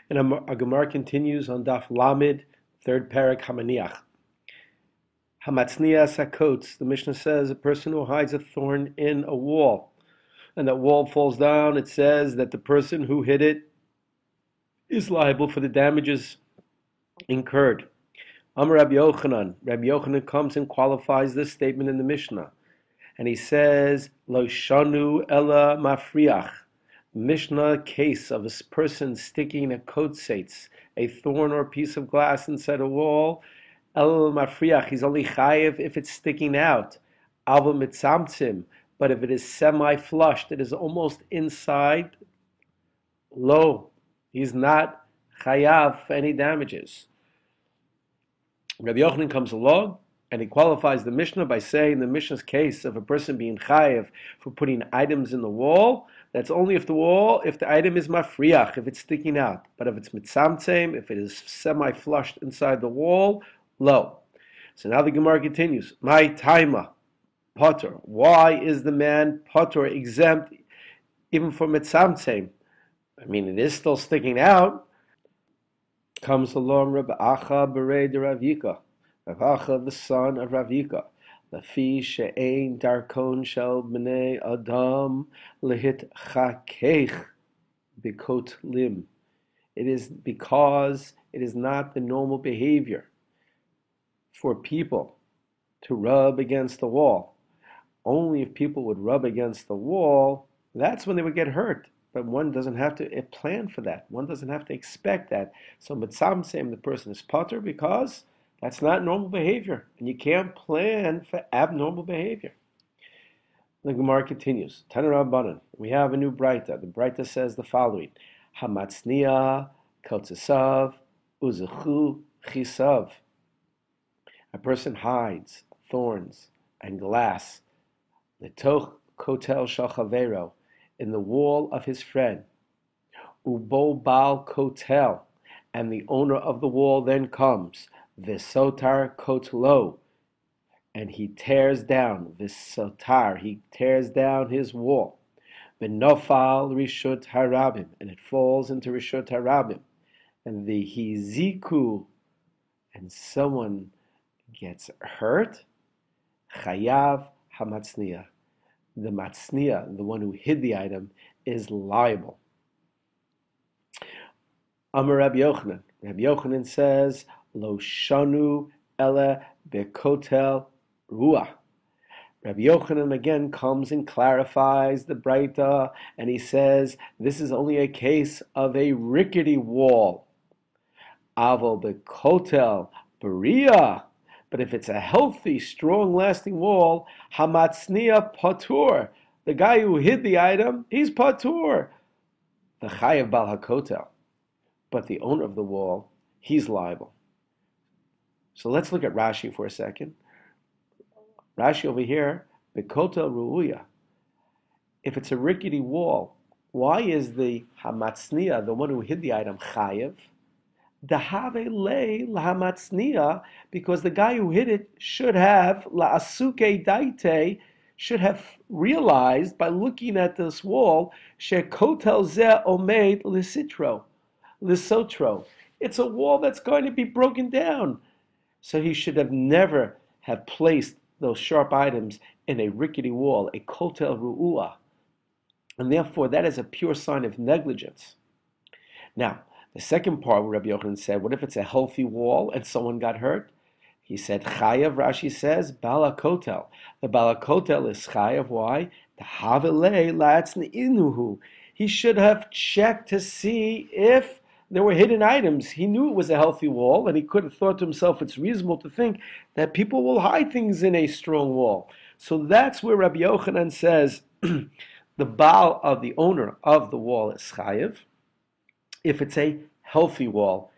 And our Gemara continues on Daf Lamed, third parak Hamaniach. Hamatzniya sakotz. The Mishnah says a person who hides a thorn in a wall, and that wall falls down. It says that the person who hid it is liable for the damages incurred. Amar Rabbi Yochanan. Rabbi Yochanan comes and qualifies this statement in the Mishnah, and he says, Lo shanu ella mafriach. Mishnah case of a person sticking a kotzetz, a thorn or a piece of glass inside a wall, el mafriach, he's only chayev if it's sticking out. Alva mitzamtzim, but if it is semi-flushed, it is almost inside, lo, he's not chayav for any damages. Rabbi Yochanan comes along and he qualifies the Mishnah by saying the Mishnah's case of a person being chayev for putting items in the wall, that's only if the item is mafriach, if it's sticking out. But if it's mitzamtzem, if it is semi-flushed inside the wall, lo. So now the Gemara continues. My taima, potter. Why is the man potter exempt even for mitzamtzem? I mean, it is still sticking out. Comes along Rabbi Acha berei de Rav Yika. Rav Acha, the son of Rav Yika. Lafi she'ein darkon shel bnei adam lehit chakech bikot lim. It is because it is not the normal behavior for people to rub against the wall. Only if people would rub against the wall, that's when they would get hurt. But one doesn't have to plan for that. One doesn't have to expect that. So mitzamtzem, the person is potter because that's not normal behavior, and you can't plan for abnormal behavior. The Gemara continues. Tana Rabbanan. We have a new Braita. The Braita says the following: Hamatzniya kotzesav uzechu chisav. A person hides thorns and glass, letoch kotel shel chavero, in the wall of his friend. Ubo bal kotel, and the owner of the wall then comes. V'sotar kotlo, and he tears down v'sotar, he tears down his wall. V'nofal rishut harabim, and it falls into rishut harabim. And the hiziku, and someone gets hurt. Chayav hamatzniya, the matzniya, the one who hid the item, is liable. Amar Rabbi Yochanan. Rabbi Yochanan says, Lo shanu ela bekotel ruah. Rabbi Yochanan again comes and clarifies the Braita, and he says this is only a case of a rickety wall. Avo bekotel beria. But if it's a healthy, strong, lasting wall, hamatzniya patur. The guy who hid the item, he's patur. The chayav bal hakotel. But the owner of the wall, he's liable. So let's look at Rashi for a second. Rashi over here, bekotel ru'uya. If it's a rickety wall, why is the hamatzniya, the one who hid the item, chayav? Dahave le lahamatzniya, because the guy who hid it should have la'asuke daite, should have realized by looking at this wall, shekotel zeh omeid lisotro. It's a wall that's going to be broken down. So he should have never have placed those sharp items in a rickety wall, a kotel ru'ua. And therefore, that is a pure sign of negligence. Now, the second part where Rabbi Yochanan said, what if it's a healthy wall and someone got hurt? He said, chayav, Rashi says, bala kotel. The bala kotel is chayav. Why? The havelei la'atzn inuhu. He should have checked to see if there were hidden items. He knew it was a healthy wall, and he could have thought to himself, it's reasonable to think that people will hide things in a strong wall. So that's where Rabbi Yochanan says the baal of the owner of the wall is chayav. If it's a healthy wall,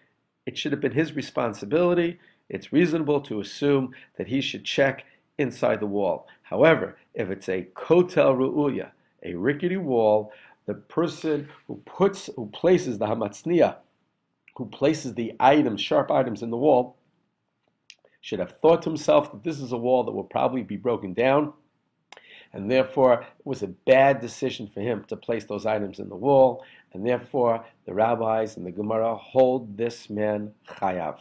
it should have been his responsibility. It's reasonable to assume that he should check inside the wall. However, if it's a kotel ru'uya, a rickety wall, the person who places the hamatzniya, who places the items, sharp items in the wall, should have thought to himself that this is a wall that will probably be broken down, and therefore it was a bad decision for him to place those items in the wall, And therefore, the rabbis and the Gemara hold this man chayav.